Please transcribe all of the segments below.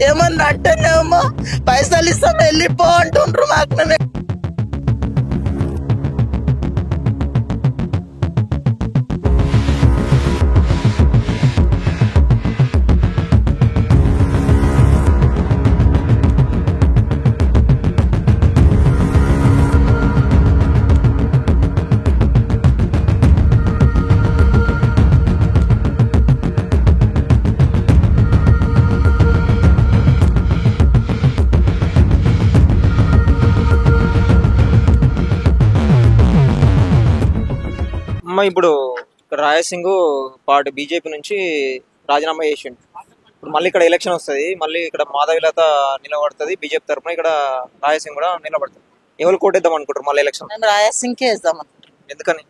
ఏమన్నా అంటేనేమో పైసలు ఇస్తాం వెళ్ళిపో అంటుండ్రు మాకు. మేము ఇప్పుడు రాయసింగ్ పార్టీ బీజేపీ నుంచి రాజీనామా చేసిండు. ఇప్పుడు మళ్ళీ ఇక్కడ ఎలక్షన్ వస్తుంది, మళ్ళీ ఇక్కడ మాధవిలత నిలబడుతుంది బీజేపీ తరఫున, ఇక్కడ రాయసింగ్ కూడా నిలబడుతుంది. ఎవరు కోటేద్దాం అనుకుంటారు మళ్ళీ ఎలక్షన్? మేము రాయసింగ్కే వేద్దాం అనుకుంటాం. ఎందుకని?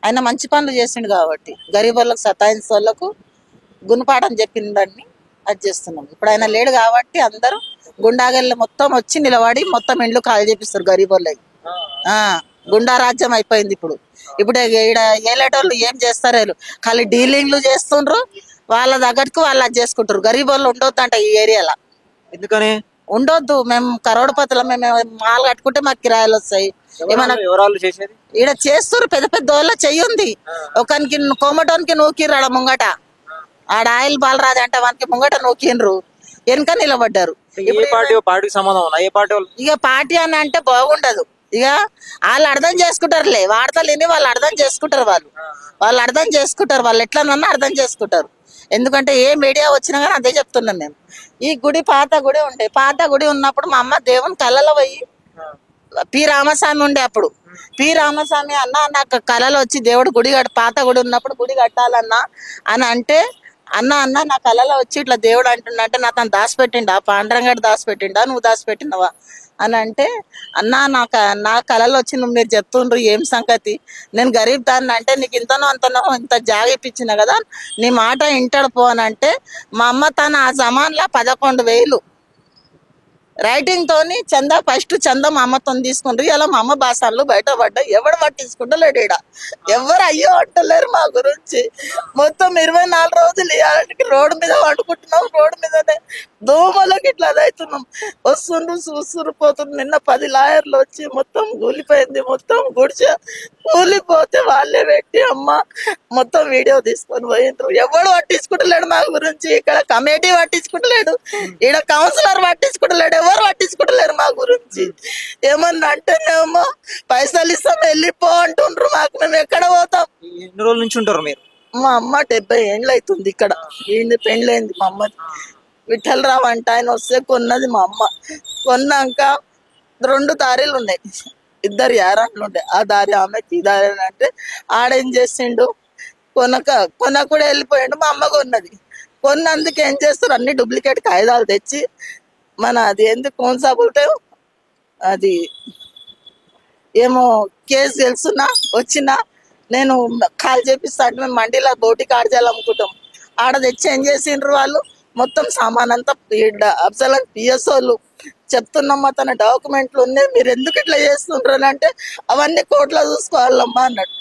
ఆయన మంచి పనులు చేసిండు కాబట్టి, గరీబ్ వాళ్ళకు సతాయించే వాళ్ళకు గుణపాఠం చెప్పిండని అది చేస్తున్నాం. ఇప్పుడు ఆయన లేడు కాబట్టి అందరూ గుండాగల్లి మొత్తం వచ్చి నిలబడి మొత్తం ఇండ్లు ఖాళీ చేపిస్తారు గరీబ్ వాళ్ళకి. గుండా రాజ్యం అయిపోయింది ఇప్పుడు. ఇప్పుడు ఈడ ఏలేటోళ్ళు ఏం చేస్తారు, ఖాళీ డీలింగ్లు చేస్తుండ్రు, వాళ్ళ దగ్గరకు వాళ్ళు అది చేసుకుంటారు. గరీబ్ వాళ్ళు ఉండొద్దు అంట ఈ ఏరియాలో. ఎందుకని ఉండొద్దు? మేము కరోడపతులు, మేము మాలు కట్టుకుంటే మాకు కిరాయిలు వస్తాయి. ఏమన్నా ఈడ చేస్తారు, పెద్ద పెద్ద వాళ్ళ చెయ్యింది. ఒకనికి కోమటోనికి నూకిర్రు ఆడ ముంగట, ఆడ ఆయిల్ బాలరాజు అంటే వానికి ముంగట నూకిండ్రు, వెనక నిలబడ్డారు. ఇక పార్టీ అని అంటే బాగుండదు. ఇక వాళ్ళు అర్థం చేసుకుంటారులే, వార్తలు విని వాళ్ళు అర్థం చేసుకుంటారు. వాళ్ళు అర్థం చేసుకుంటారు, వాళ్ళు ఎట్లనన్నా అర్థం చేసుకుంటారు. ఎందుకంటే ఏ మీడియా వచ్చినా కానీ అదే చెప్తున్నాం మేము. ఈ గుడి పాత గుడి ఉండే, పాత గుడి ఉన్నప్పుడు మా అమ్మ దేవుని కళ్ళలో పోయి, పి రామస్వామి ఉండే అప్పుడు, పి రామస్వామి అన్న నాకు కళలో వచ్చి దేవుడు గుడి పాత గుడి ఉన్నప్పుడు గుడి కట్టాలన్నా అని అంటే, అన్న నా కళలో వచ్చి ఇట్లా దేవుడు అంటుండంటే నా తను దాచిపెట్టిండా, పాండరంగడు దాచిపెట్టిండా, నువ్వు దాచిపెట్టినవా అని అంటే, అన్నా నా కళలో వచ్చి నువ్వు మీరు చెప్తుండ్రు ఏం సంగతి, నేను గరీబ్ దాన్ని అంటే నీకు ఇంతనో అంతనో ఇంత జాగ ఇప్పించిన కదా, నీ మాట ఇంటాడు పో అని అంటే, మా అమ్మ తన ఆ జమాన్లో 11,000 రైటింగ్ తోని ఫస్ట్ చందా మా అమ్మతో తీసుకుంటారు. ఇలా మా అమ్మ బాసాలు బయటపడ్డా, ఎవడు పట్టించుకుంటలేడు. ఈడ ఎవరు అయ్యో అంటలేరు మా గురించి. మొత్తం 24 రోజులు ఇవాళకి రోడ్డు మీద పడుకుంటున్నాం, రోడ్డు మీదనే దోమలకి ఇట్లా అదవుతున్నాం. వస్తుండ్రు చూస్తురు పోతుండ్రు. నిన్న 10 లాయర్లు వచ్చి మొత్తం కూలిపోయింది, మొత్తం గుడిచే కూలిపోతే వాళ్ళే పెట్టి అమ్మ మొత్తం వీడియో తీసుకొని పోయిండ్రు. ఎవడు పట్టించుకుంటలేడు మా గురించి. ఇక్కడ కమిటీ పట్టించుకుంటలేడు, ఈడ కౌన్సిలర్ పట్టించుకుంటలేడు, ఎవరు పట్టించుకుంటలేరు మా గురించి. ఏమన్నా అంటేనేమో పైసలు ఇస్తాం వెళ్ళిపో అంటుండ్రు మాకు. మేము ఎక్కడ పోతాం? ఎన్ని రోజుల నుంచి ఉంటారు మీరు? మా అమ్మ 70 ఏళ్ళు అవుతుంది ఇక్కడ. పెళ్ళైంది మా అమ్మది. విఠలరావు అంటే ఆయన వస్తే కొన్నది మా అమ్మ. కొన్నాక 2 దారిలు ఉన్నాయి, 2 యారాలు ఉండే. ఆ దారి ఆమెకి, ఈ దారి అంటే ఆడేం చేసిండు, కొన కూడా వెళ్ళిపోయిండు. మా అమ్మ కొన్నది. కొన్నందుకు ఏం చేస్తారు, అన్ని డూప్లికేట్ కాగితాలు తెచ్చి మన అది ఎందుకు కోన్సాబుల్టే అది ఏమో కేసు తెలుసున్నా వచ్చినా నేను కాల్ చేపిస్తా అంటే, మేము మండీలో బోటి కాడజాలు అమ్ముకుంటాం. ఆడ తెచ్చి ఏం చేసిండ్రు వాళ్ళు, మొత్తం సామాన్ అంతా అఫ్జల్ పిఎస్ఓలు చెప్తున్నామ్మా తన డాక్యుమెంట్లు ఉన్నాయి, మీరు ఎందుకు ఇట్లా చేస్తుండ్రు అని అంటే, అవన్నీ కోర్టులో చూసుకోవాలమ్మా అన్నాడు.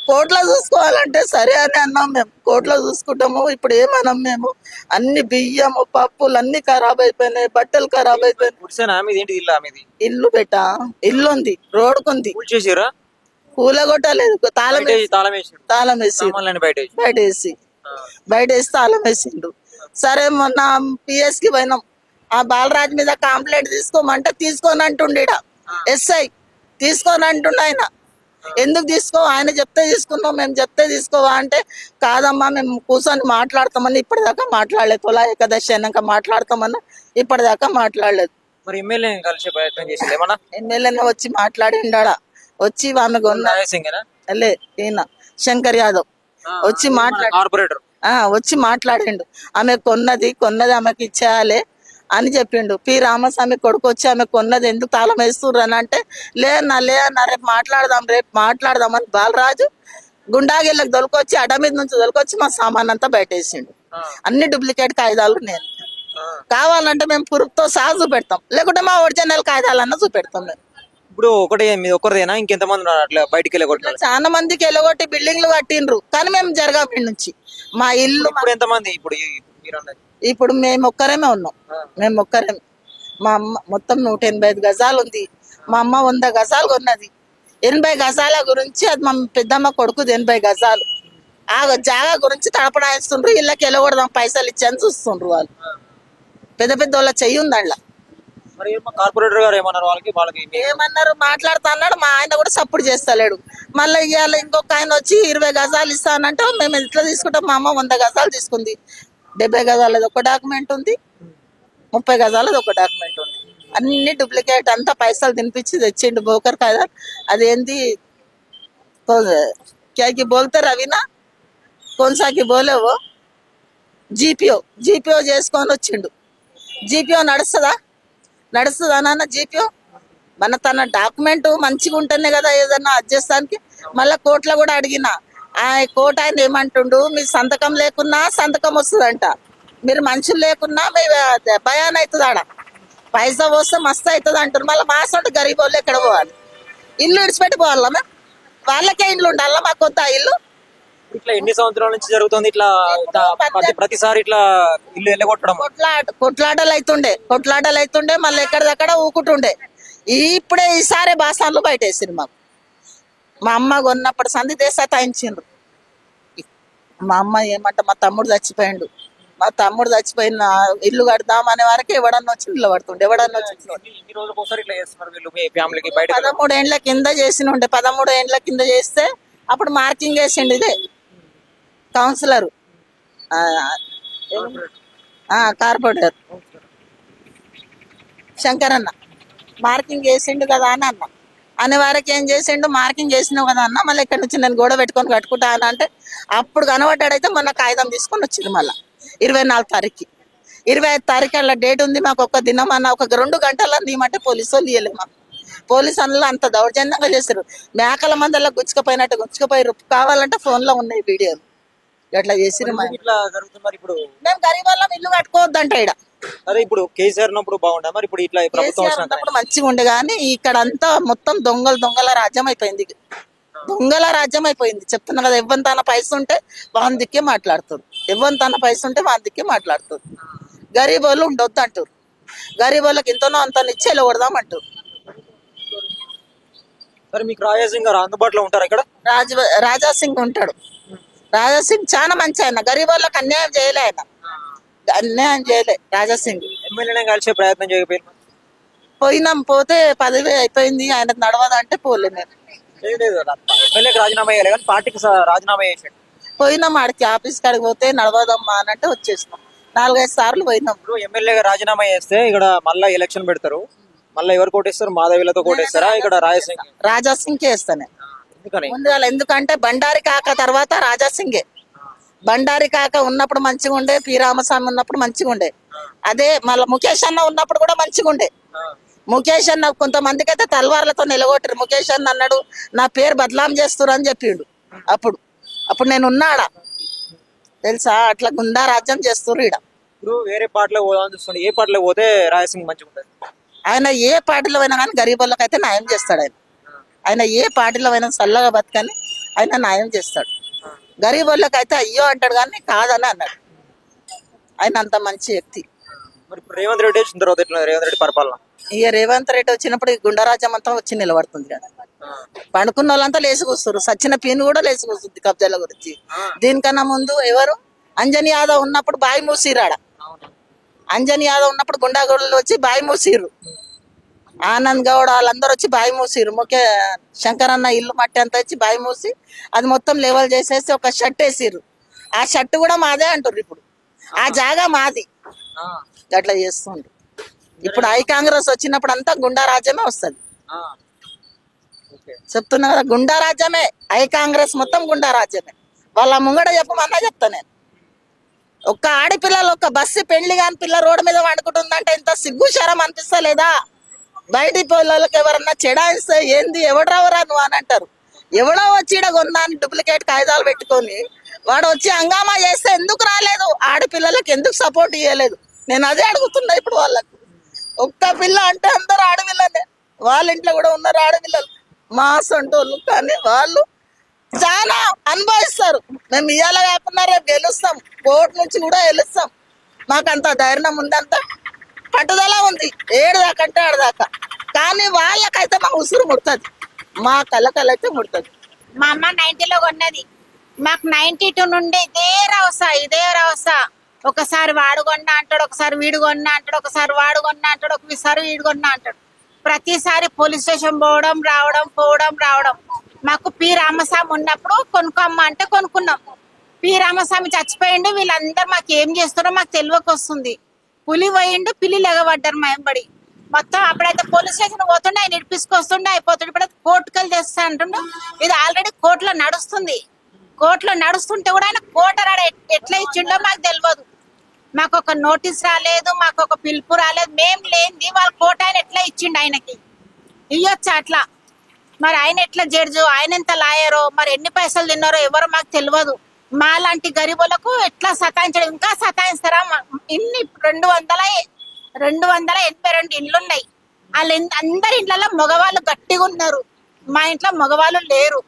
కోర్టులో చూసుకోవాలంటే సరే అని అన్నాం మేము. కోర్టులో చూసుకుంటాము. ఇప్పుడు ఏమన్నాం మేము, అన్ని బియ్యము పప్పులు అన్ని ఖరాబ్ అయిపోయినాయి, బట్టలు ఖరాబ్ అయిపోయినాయి. ఇల్లు పెట్టా, ఇల్లు ఉంది, రోడ్డుకుంది, కూలగొట్టలేదు, తాళం వేసి బయట వేసి తాళం వేసిండు. సరే మొన్న పిఎస్ కి పోయినాం, ఆ బాలరాజ్ మీద కంప్లైంట్ తీసుకోమంటే తీసుకొని అంటుండ ఎస్ఐ, తీసుకొని అంటుండ ఆయన. ఎందుకు తీసుకో, ఆయన చెప్తే తీసుకున్నాం, మేము చెప్తే తీసుకోవా అంటే, కాదమ్మా మేము కూర్చొని మాట్లాడతామని ఇప్పటిదాకా మాట్లాడలేదు, తొలా ఏకాదశి అయినాక మాట్లాడతామని ఇప్పటిదాకా మాట్లాడలేదు. మరి ఎమ్మెల్యేని కలిసే ప్రయత్నం చేసింది ఏమన్నా? ఎమ్మెల్యేనే వచ్చి మాట్లాడిండా, వచ్చి ఆమె లే ఈయన శంకర్ యాదవ్ వచ్చి కార్పొరేటర్ వచ్చి మాట్లాడిండు. ఆమె కొన్నది ఆమెకి ఇచ్చేయాలి అని చెప్పిండు. పి రామస్వామి కొడుకు వచ్చి ఆమె కొన్నది ఎందుకు తాళం వేస్తుర్రు అని అంటే, లేదన్నా రేపు మాట్లాడదాం అని బాలరాజు గుండాగిళ్ళకి దొరికొచ్చి, అడ్డ మీద నుంచి దొరికొచ్చి మా సామాన్ అంతా బయటేసిండు. అన్ని డూప్లికేట్ కాగితాలు నేను. కావాలంటే మేము పురుగుతో సహా చూపెడతాం, లేకుంటే మా ఒరిజినల్ కాగితాలన్నా చూపెడతాం మేము. ఇప్పుడు ఒకరిదేనా ఇంకెంతమంది అట్లా బయటికి వెళ్ళగొట్టారు? చాలా మందికి వెళ్ళగొట్టి బిల్డింగ్లు కట్టిండ్రు, కానీ మేము జరగాం నుంచి. మా ఇల్లు ఎంతమంది ఇప్పుడు ఇప్పుడు మేము ఒక్కరేమే ఉన్నాం. మేము ఒక్కరేమే. మా అమ్మ మొత్తం 185 గజాలు ఉంది. మా అమ్మ 100 గజాలు కొన్నది. 80 గజాల గురించి అది మా పెద్దమ్మ కొడుకుది 80 గజాలు. ఆ జాగా గురించి తడపడాయిస్తుండ్రు. ఇళ్ళకి వెళ్ళకూడదాం పైసలు ఇచ్చాను చూస్తుండ్రు వాళ్ళు. పెద్ద పెద్ద వాళ్ళ చెయ్యి ఉంది అందులో. మరి కార్పొరేటర్ గారు ఏమన్నారు వాళ్ళకి ఏమన్నారు మాట్లాడుతా అన్నాడు. మా ఆయన కూడా సపోర్ట్ చేస్తలేడు. మళ్ళీ ఇవాళ ఇంకొక ఆయన వచ్చి 20 గజాలు ఇస్తానంటే మేము ఎట్లా తీసుకుంటాం. మా అమ్మ 100 గజాలు తీసుకుంది. 70 గజాలది ఒక డాక్యుమెంట్ ఉంది, 30 గజాలది ఒక డాక్యుమెంట్ ఉంది. అన్ని డూప్లికేట్ అంతా పైసలు తినిపించి తెచ్చిండు బోకర్ కదా. అదేంది క్యాకి బోల్తే రవీనా కొన్సాకి బోలేవో జీపీఓ చేసుకొని వచ్చిండు. జీపీఓ నడుస్తుందా నాన్న జీపీఓ? తన డాక్యుమెంట్ మంచిగా ఉంటేనే కదా ఏదన్నా అడ్జస్తానికి. మళ్ళీ కోర్టులో కూడా అడిగిన ఆ కోర్టు ఆయన ఏమంటుండు, మీ సంతకం లేకున్నా సంతకం వస్తుందంట, మీరు మనుషులు లేకున్నా మీ భయాన్ అవుతుంది. ఆడ పైసా వస్తే మస్తు అవుతుంది అంటారు. మళ్ళీ మాసంటే గరీబ్ వాళ్ళు ఎక్కడ పోవాలి? ఇల్లు విడిచిపెట్టి పోవాలా? మేము వాళ్ళకే ఇండ్లు ఉండాలా? మాకు వద్దా ఇల్లు? ఇట్లా ఎన్ని సంవత్సరాల నుంచి జరుగుతుంది ఇట్లా ప్రతిసారి ఇట్లా ఇల్లు వెళ్ళగొట్టడం? కొట్లాటలు అవుతుండే మళ్ళీ ఎక్కడిదక్కడ ఊకుంటుండే. ఇప్పుడే ఈసారి బాసాన్లు బయటేసిండ్రు. మా అమ్మ కొన్నప్పుడు సంధి దేశ తాయించిండ్రు. మా అమ్మ ఏమంట మా తమ్ముడు చచ్చిపోయిండు. మా తమ్ముడు చచ్చిపోయిన ఇల్లు కడదాం అనే వరకు ఎవడన్నా వచ్చి ఇల్లు పడుతుండే. 13 ఏండ్ల కింద చేసినుండే. 13 ఏండ్ల కింద చేస్తే అప్పుడు మార్కింగ్ వేసిండు ఇదే కౌన్సిలర్ కార్పొరేటర్ శంకరన్న మార్కింగ్ వేసిండు కదా అని అన్న. అనే వారికి ఏం చేసిండు, మార్కింగ్ చేసినావు కదా అన్న, మళ్ళీ ఇక్కడ నుంచి నేను గోడ పెట్టుకొని కట్టుకుంటా అని అంటే అప్పుడు కనబడ్డాడైతే మొన్న కాగితం తీసుకొని వచ్చింది. మళ్ళీ 24 తారీఖు 25 తారీఖు అలా డేట్ ఉంది. మాకు ఒక దినం అన్న ఒక 2 గంటల నీమంటే పోలీసు వాళ్ళు ఇవ్వలేదు. మాకు పోలీసు అందులో అంత దౌర్జన్యంగా చేశారు. మేకల మందల్లో గుచ్చుకుపోయారు. కావాలంటే ఫోన్లో ఉన్నాయి వీడియోలు. అట్లా చేసిరు. మేము గరీబ్ వాళ్ళం ఇల్లు కట్టుకోవద్దంట ఇక్కడ. అదే ఇప్పుడు కేసీఆర్ ఉన్నప్పుడు బాగుండే, మరి ఇప్పుడు ఇట్లా ప్రభుత్వం మంచిగా ఉండే. కానీ ఇక్కడ అంతా మొత్తం దొంగల రాజ్యం అయిపోయింది. చెప్తున్నా కదా. ఎవరి తన పైస ఉంటే వాని దిక్కే మాట్లాడుతారు. గరీబ్ వాళ్ళు ఉండొద్దు అంటారు. గరీబ్ వాళ్ళకి ఎంతనో అంత ఇచ్చి వెళ్ళకూడదాం అంటారు. మీకు రాజాసింగ్ గారు అందుబాటులో ఉంటారు ఇక్కడ? రాజాసింగ్ ఉంటాడు. రాజాసింగ్ చాలా మంచి ఆయన. గరీబ్ వాళ్ళకి అన్యాయం చేయలే రాజాసింగ్. ఎమ్మెల్యేనే కలిసే ప్రయత్నం చేయకపోయింది. పోయినాం, పోతే పదవి అయిపోయింది. ఆయన నడవదంటే పోలే. మేము ఎమ్మెల్యేకి రాజీనామా చేయాలి కానీ పార్టీకి రాజీనామా చేసాడు. పోయినాం ఆడికి ఆఫీస్ కాడికి పోతే నడవదమ్మా అని అంటే వచ్చేసినాం. 4-5 సార్లు పోయినాం. ఇప్పుడు ఎమ్మెల్యేగా రాజీనామా చేస్తే ఇక్కడ మళ్ళీ ఎలక్షన్ పెడతారు. మళ్ళీ ఎవరు కోటేస్తారు? మాధవిలతో కోటేస్తారా? ఇక్కడ రాజాసింగ్కే వేస్తానే. ఎందుకంటే బండారి కాక తర్వాత రాజాసింగే. బండారి కాక ఉన్నప్పుడు మంచిగా ఉండే, పి రామస్వామి ఉన్నప్పుడు మంచిగా ఉండే. అదే మళ్ళీ ముఖేష్ అన్న ఉన్నప్పుడు కూడా మంచిగా ఉండే. ముఖేష్ అన్న కొంతమందికి అయితే తల్వార్లతో నిలగొట్టారు. ముఖేష్ అన్న అన్నాడు నా పేరు బదలాం చేస్తున్నారు అని చెప్పిండు. అప్పుడు నేను ఉన్నాడా తెలుసా? అట్లా గుండా రాజ్యం చేస్తున్నారు ఈడ. ఇప్పుడు వేరే పార్టీలో పోదామని చూస్తుండే. ఏ పార్టీలో పోతే రాయసింగ్ మంచిగా ఉంటుంది? ఆయన ఏ పార్టీలో అయినా కానీ గరీబులకు అయితే న్యాయం చేస్తాడు. ఆయన ఏ పార్టీలో అయినా చల్లగా బతకని ఆయన న్యాయం చేస్తాడు. గరీబులకు అయితే అయ్యో అంటాడు కానీ కాదని అన్నాడు. ఆయన అంత మంచి వ్యక్తి. మరి రేవంత్ రెడ్డి వచ్చిన తర్వాత రేవంత్ రెడ్డి పరిపాలన రేవంత్ రెడ్డి వచ్చినప్పుడు గుండరాజ్యం అంతా వచ్చి నిలబడుతుంది కదా. పండుకున్న వాళ్ళంతా లేచి కూస్తారు. సచిన పీను కూడా లేచి కూస్తుంది కబ్జాల గురించి. దీనికన్నా ముందు ఎవరు అంజనీ యాదవ్ ఉన్నప్పుడు బాయి మూసిరాడ. అంజనీ యాదవ్ ఉన్నప్పుడు గుండాగోళ్ళు వచ్చి బాయి మూసిరు. ఆనంద్ గౌడ్ వాళ్ళందరూ వచ్చి బాయి మూసిరు. శంకరన్న ఇల్లు మట్టి అంతా వచ్చి బాయి మూసి అది మొత్తం లెవెల్ చేసేసి ఒక షర్ట్ వేసిర్రు. ఆ షర్ట్ కూడా మాదే అంటారు. ఇప్పుడు ఆ జాగా మాది. అట్లా చేస్తుండ్రు. ఇప్పుడు ఐ కాంగ్రెస్ వచ్చినప్పుడు అంతా గుండా రాజ్యమే వస్తుంది. చెప్తున్నా కదా, గుండా రాజ్యమే. ఐ కాంగ్రెస్ మొత్తం గుండా రాజ్యమే. వాళ్ళ ముంగడ చెప్పమన్నా చెప్తా నేను. ఒక్క ఆడపిల్లలు ఒక్క బస్సు పెళ్లి కాని పిల్ల రోడ్డు మీద వండుకుంటుందంటే ఇంత సిగ్గు శరం అనిపిస్తలేదా? బయటి పిల్లలకి ఎవరన్నా చెడాయిస్తే ఏంది ఎవడరావరా నువ్వు అని అంటారు. ఎవడో వచ్చి ఈడ కొన్నాను డూప్లికేట్ కాగితాలు పెట్టుకొని వాడు వచ్చి హంగామా చేస్తే ఎందుకు రాలేదు? ఆడపిల్లలకి ఎందుకు సపోర్ట్ ఇవ్వలేదు? నేను అదే అడుగుతున్నా ఇప్పుడు వాళ్ళకు. ఒక్క పిల్ల అంటే అందరు ఆడపిల్లనే. వాళ్ళ ఇంట్లో కూడా ఉన్నారు ఆడపిల్లలు మా సొంటోళ్ళు. కానీ వాళ్ళు చాలా అనుభవిస్తారు. మేము ఇవాళ కాకుండా రేపు గెలుస్తాం. కోర్టు నుంచి కూడా గెలుస్తాం. మాకంత ధైర్యం ఉందంత పట్టుదల ఉంది. ఏడుదాకంటే ఆడదాకా. కానీ వాళ్ళకైతే మా ఉసురు ముడుతుంది, మా కళ్ళకైతే ముడుతుంది. మా అమ్మ 90లో కొన్నది. మాకు 92 నుండి ఇదే రవస. ఒకసారి వాడు కొన్నా అంటాడు, ఒకసారి వీడు కొన్నా అంటాడు, ఒకసారి వాడు కొన్నా అంటాడు, ఒకసారి వీడు కొన్నా అంటాడు. ప్రతిసారి పోలీస్ స్టేషన్ పోవడం రావడం. మాకు పి రామస్వామి ఉన్నప్పుడు కొనుక్కోమ్మ అంటే కొనుక్కున్నాం. పి రామస్వామి చచ్చిపోయిండు. వీళ్ళందరూ మాకు ఏం చేస్తారో మాకు తెలియక వస్తుంది. పులి పోయిండు, పిల్లి ఎగబడ్డారు మా వెంబడి మొత్తం. అప్పుడైతే పోలీస్ స్టేషన్ పోతుండే, ఆయన ఇడిపిసుకొస్తుండే అయిపోతుండే. ఇప్పుడైతే కోర్టుకెళ్ళి తెస్తా అంటుండు. ఇది ఆల్రెడీ కోర్టులో నడుస్తుంది. కోర్టులో నడుస్తుంటే కూడా ఆయన కోర్టు ఎట్లా ఇచ్చిండో మాకు తెలియదు. మాకు ఒక నోటీస్ రాలేదు, మాకు ఒక పిలుపు రాలేదు. మేం లేనిది వాళ్ళ కోర్టు ఆయన ఎట్లా ఇచ్చిండు, ఆయనకి ఇయ్యొచ్చు అట్లా. మరి ఆయన ఎట్లా జడ్జు, ఆయన ఎంత లాయరో, మరి ఎన్ని పైసలు తిన్నారో ఎవరో మాకు తెలియదు. మా లాంటి గరీబులకు ఎట్లా సతాయించడం, ఇంకా సతాయిస్తారా? ఇన్ని 282 ఇండ్లు ఉన్నాయి. వాళ్ళ అందరి ఇండ్లలో మగవాళ్ళు గట్టిగా ఉన్నారు. మా ఇంట్లో మగవాళ్ళు లేరు.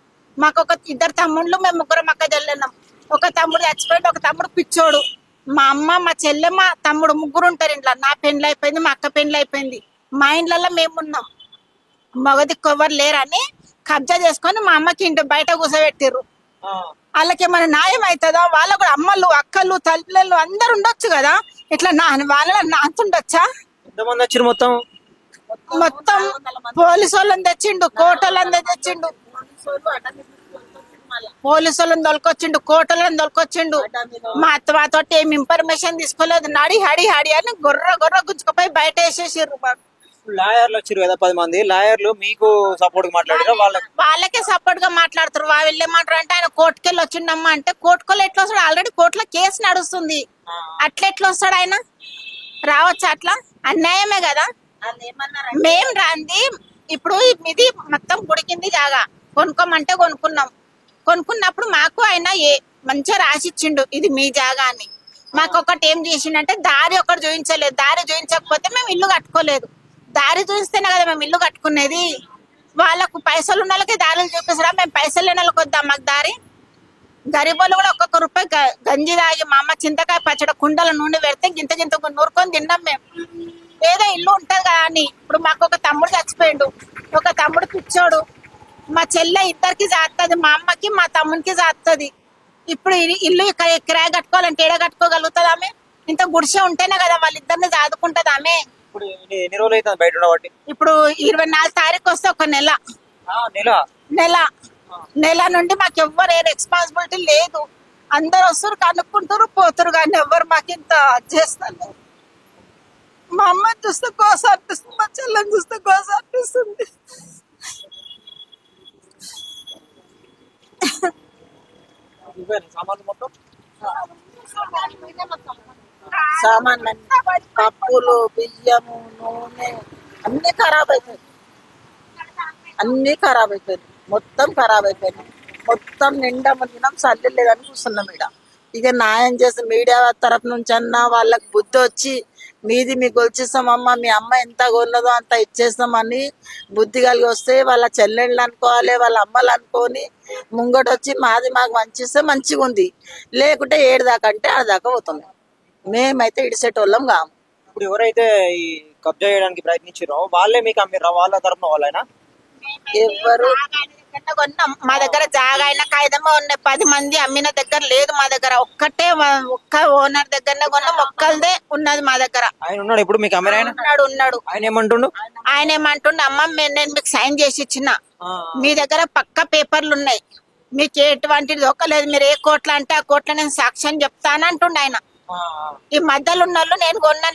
మాకు ఒక 2 తమ్ముళ్ళు, మేము 3 అక్క చెల్లెన్నాం. ఒక తమ్ముడు చచ్చిపోయింది, ఒక తమ్ముడు పిచ్చోడు. మా అమ్మ, మా చెల్లె, మా తమ్ముడు 3 ఉంటారు ఇంట్లో. నా పెండ్లి అయిపోయింది, మా అక్క పెండ్లి అయిపోయింది. మా ఇండ్లలో మేమున్నాం. మగదిక్కు ఎవరు లేరని కబ్జా చేసుకొని మా అమ్మకి ఇంటి బయట కూర్చోబెట్టిర్రు. వాళ్ళకి ఏమైనా న్యాయం అవుతుందా? వాళ్ళ కూడా అమ్మలు, అక్కలు, తల్లిళ్ళు అందరు ఉండొచ్చు కదా. ఇట్లా వాళ్ళ నాతుండొచ్చా? మొత్తం పోలీసు వాళ్ళని తెచ్చిండు, కోర్టు వాళ్ళని తెచ్చిండు, పోలీసు వాళ్ళని దొలకొచ్చిండు, కోర్టు వాళ్ళని దొలకొచ్చిండు. మా తోటి ఏం ఇన్ఫర్మేషన్ తీసుకోలేదు. హడి అని గొర్ర గుంజుకపోయి బయట వేసేసారు. లాయర్లు వచ్చారు కదా 10 మంది లాయర్లు, మీకు సపోర్ట్ మాట్లాడారు? వాళ్ళకే సపోర్ట్ గా మాట్లాడుతారు. వాళ్ళు ఏమంటారు అంటే ఆయన కోర్టుకెళ్ళి వచ్చిండమ్మా అంటే, కోర్టుకెళ్ళి ఎట్లా వస్తాడు? ఆల్రెడీ కోర్టులో కేసు నడుస్తుంది. అట్లా ఎట్లా వస్తాడు ఆయన? రావచ్చు, అట్లా అన్యాయమే కదా. మేం రాంది ఇప్పుడు ఇది మొత్తం గుడికింది జాగా, కొనుక్కోమంటే కొనుక్కున్నప్పుడు మాకు ఆయన మంచిగా రాసిచ్చిండు ఇది మీ జాగా అని. మాకు ఒకటి ఏం చేసిండంటే దారి ఒకటి చూపించలేదు. దారి చూపించకపోతే మేము ఇల్లు కట్టుకోలేదు. దారి చూపిస్తేనే కదా మేము ఇల్లు కట్టుకునేది. వాళ్ళకు పైసలు ఉన్న వాళ్ళకి దారులు చూపిస్తారా? మేము పైసలు లేని వాళ్ళకి వద్దాం మాకు దారి? గరీబోళ్ళు కూడా ఒక్కొక్క రూపాయి గంజి తాగి, మా అమ్మ చింతకాయ పచ్చడి కుండల నూనె పెడితే గింత నూరుకొని తిన్నాం మేము. ఏదో ఇల్లు ఉంటది కదా అని. ఇప్పుడు మాకు ఒక తమ్ముడు చచ్చిపోయిండు, ఒక తమ్ముడు పిచ్చోడు. మా చెల్లె ఇద్దరికి జాత్తది, మా అమ్మకి మా తమ్మునికి జాత్తది. ఇప్పుడు ఇల్లు కిరాయి కట్టుకోవాలంటే ఏడ కట్టుకోగలుగుతుంది ఆమె? ఇంత గుడిసె ఉంటేనే కదా వాళ్ళిద్దరిని చదువుకుంటది ఆమె. ఇప్పుడు 24 తారీఖు వస్తే ఒక నెల నుండి మాకు ఎవ్వరు ఏ రెస్పాన్సిబిలిటీ లేదు. అందరు వస్తారు, కనుక్కుంటారు, పోతారు, కానీ ఎవ్వరు మాకు ఇంత చేస్తారు. మా అమ్మని చూస్తే కోస అనిపిస్తుంది, మా చెల్లెని చూస్తే కోస అనిపిస్తుంది. సామాన్లు పప్పులు, బియ్యము, నూనె అన్ని ఖరాబ్ అయిపోయింది. మొత్తం ఖరాబ్ అయిపోయింది. మొత్తం నిండా మునిగినాం. చల్లి లేదని కూర్చున్నాం ఈడ. ఇక న్యాయం చేసి మీడియా తరపు నుంచి అన్నా వాళ్ళకి బుద్ధి వచ్చి మీది మీకు గొలిచిస్తామమ్మా, మీ అమ్మ ఎంత కొన్నదో అంత ఇచ్చేస్తామని బుద్ధి కలిగి వస్తే వాళ్ళ చెల్లెళ్ళు అనుకోవాలి, వాళ్ళ అమ్మలు అనుకోని ముంగట వచ్చి మాది మాకు మంచిస్తే మంచిగా ఉంది. లేకుంటే 7 దాకా అంటే 6 దాకా పోతుంది. మేమైతే ఇడిసేటోళ్ళం కాము. ఇప్పుడు ఎవరైతే ఈ కబ్జా చేయడానికి ప్రయత్నించారో వాళ్ళే మీకు అమ్మిర్రా? వాళ్ళ తరపున వాళ్ళైనా? ఎవరు మా దగ్గర జాగా అయినా కాగితమే ఉన్నాయి. 10 మంది అమ్మిన దగ్గర లేదు మా దగ్గర. ఒక్క ఓనర్ దగ్గరనే కొన్నాం, ఒక్కళ్ళదే ఉన్నది మా దగ్గర. ఆయన ఉన్నాడు ఇప్పుడు మీకు అమ్మిన? ఉన్నాడు. ఆయన ఏమంటుండు? అమ్మ నేను మీకు సైన్ చేసి ఇచ్చిన, మీ దగ్గర పక్క పేపర్లు ఉన్నాయి, మీకు ఎటువంటిది ఒక్కలేదు, మీరు ఏ కోట్ల అంటే ఆ కోట్ల నేను సాక్ష్యం చెప్తాను అంటుండే ఆయన. ఈ మధ్యలో ఉన్న వాళ్ళు నేను కొన్నా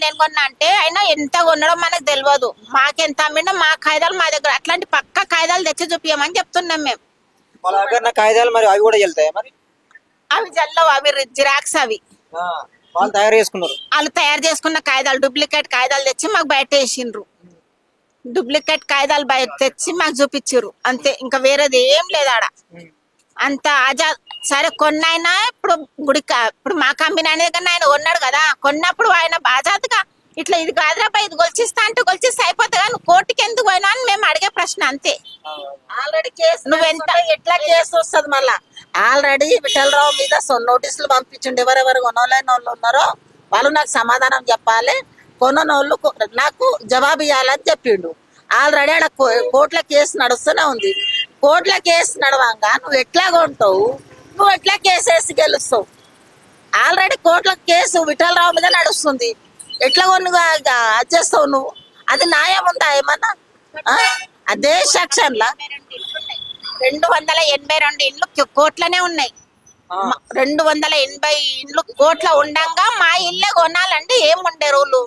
అంటే ఆయన ఎంత కొన్నాడో మనకు తెలియదు. మాకెంత అమ్మినా మా కాయిదాలు మా దగ్గర. అట్లాంటి పక్క కాయిదాలు తెచ్చి చూపించమని చెప్తున్నాం మేము. కాయిదాలు మరి అవి కూడా వెళ్తాయి? మరి అవి జల్లవు, అవి జిరాక్స్. అవి వాళ్ళు తయారు చేసుకున్న కాయిదాలు, డూప్లికేట్ కాయిదాలు తెచ్చి మాకు బయట వేసిండ్రు. డూప్లికేట్ కాయిదాలు బయట తెచ్చి మాకు చూపించారు అంతే. ఇంకా వేరేది ఏం లేదు ఆడ. అంత ఆజాద్. సరే కొన్నాయినా ఇప్పుడు గుడికి ఇప్పుడు మా కంపెనీ అనేది కానీ ఆయన కొన్నాడు కదా. కొన్నప్పుడు ఆయన ఆజాద్గా ఇట్లా ఇది కాదురాపా ఇది గొలిచిస్తా అంటే గొలిచిస్తే అయిపోతుంది కదా, నువ్వు కోర్టుకి ఎందుకు పోయినా అని మేము అడిగే ప్రశ్న అంతే. ఆల్రెడీ కేసు నువ్వెంత ఎట్లా కేసు వస్తుంది మళ్ళా? ఆల్రెడీ విఠలరావు మీద నోటీసులు పంపించండి. ఎవరెవరు కొనలేని వాళ్ళు ఉన్నారో వాళ్ళు నాకు సమాధానం చెప్పాలి. కొననోళ్ళు నాకు జవాబు ఇవ్వాలని చెప్పిండు. ఆల్రెడీ ఆడ కోర్టుల కేసు నడుస్తూనే ఉంది. కోర్టుల కేసు నడవంగా నువ్వు ఎట్లా కొంటావు, నువ్వు ఎట్లా కేసు వేసి గెలుస్తావు? ఆల్రెడీ కోర్టుల కేసు విఠలరావు మీద నడుస్తుంది. ఎట్లా కొన్ని చేస్తావు నువ్వు? అది న్యాయం ఉందా ఏమన్నా? అదే సెక్షన్ లా 282 ఇండ్లు కోట్లనే ఉన్నాయి. 280 ఇండ్లు కోట్ల ఉండంగా మా ఇల్లే కొనాలంటే ఏం ఉండే రూలు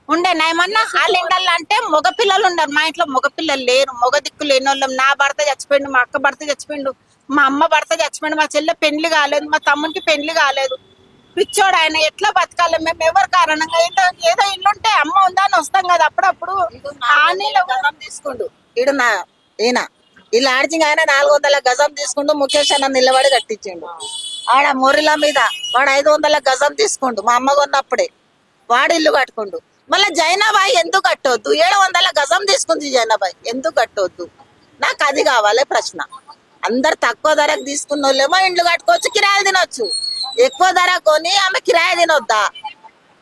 ఉండేనా ఏమన్నా? వాళ్ళ ఇండల్లో అంటే మగ పిల్లలు ఉన్నారు, మా ఇంట్లో మగ పిల్లలు లేరు. మగ దిక్కు లేని వాళ్ళం. నా భర్త చచ్చిపోయిండు, మా అక్క భర్త చచ్చిపోయిండు, మా అమ్మ భర్త చచ్చిపోయిండు, మా చెల్లె పెళ్లి కాలేదు, మా తమ్మునికి పెళ్లి కాలేదు. పిచ్చోడు ఆయన, ఎట్లా బతకాలి మేము? ఎవరు కారణంగా ఏదో ఇల్లుంటే అమ్మ ఉందా అని వస్తాం కదా అప్పుడప్పుడు. గజం తీసుకుండు ఈడు ఈయన ఇలా ఆడిచి ఆయన 400 గజం తీసుకుంటూ ముఖేష్ అన్న నిలబడి కట్టించిండు. ఆడ మొరిల మీద వాడు 500 గజం తీసుకుండు. మా అమ్మ కొన్నప్పుడే వాడు ఇల్లు కట్టుకుండు. మళ్ళీ జైనాబాయి ఎందుకు కట్టవద్దు? 700 గజం తీసుకుంది జైనాబాయి, ఎందుకు కట్టవద్దు? నాకు అది కావాలి ప్రశ్న. అందరు తక్కువ ధరకు తీసుకున్న వాళ్ళేమో ఇండ్లు కట్టుకోవచ్చు, కిరాయి తినొచ్చు. ఎక్కువ ధర కొని ఆమె కిరాయి తినొద్దా?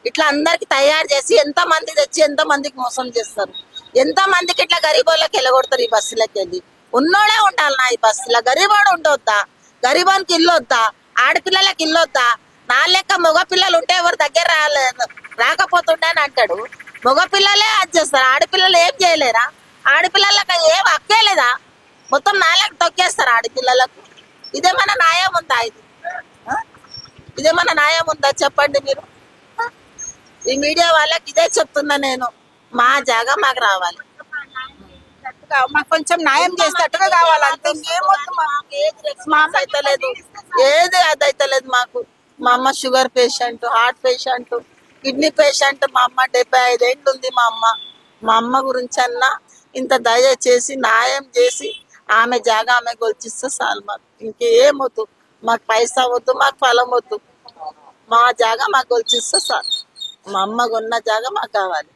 ఇట్లా అందరికి తయారు చేసి ఎంత మంది తెచ్చి ఎంత మందికి మోసం చేస్తారు. ఎంత మందికి ఇట్లా గరీబోళ్ళకి వెళ్ళగొడతారు. ఈ బస్సులకి వెళ్ళి ఉన్నోడే ఉండాలి నా ఈ బస్సులో. గరీబోడు ఉండొద్దా? గరీబానికి ఇల్లు వద్దా? ఆడపిల్లలకి ఇల్లు వద్దా? నా లెక్క మగ పిల్లలు ఉంటే ఎవరు దగ్గర రాకపోతుండే అని అంటాడు. మగ పిల్లలే అది చేస్తారు, ఆడపిల్లలు ఏం చేయలేరా? ఆడపిల్లలకు ఏం అక్కేలేదా? మొత్తం నాలుగు తొక్కేస్తారు ఆడపిల్లలకు. ఇదేమన్నా న్యాయం ఉందా? ఇదేమన్నా న్యాయం ఉందా చెప్పండి మీరు. ఈ మీడియా వాళ్ళకి ఇదే చెప్తున్నా నేను, మా జాగా మాకు రావాలి. మాకు కొంచెం న్యాయం చేసేటట్టుగా కావాలి అంతే. మా అమ్మ అయితలేదు, ఏది అది అయితలేదు మాకు. మా అమ్మ sugar patient, heart patient, kidney patient. మా అమ్మ 75 ఏళ్ళు ఉంది. మా అమ్మ గురించి అన్నా ఇంత దయచేసి న్యాయం చేసి ఆమె జాగా ఆమె గొలిచిస్తే చాలు మాకు. ఇంకేమొద్దు మాకు, పైసా వద్దు, మాకు ఫలం వద్దు. మా జాగా మాకు గొలిచిస్తే చాలు. మా అమ్మ కొన్న జాగా మాకు కావాలి.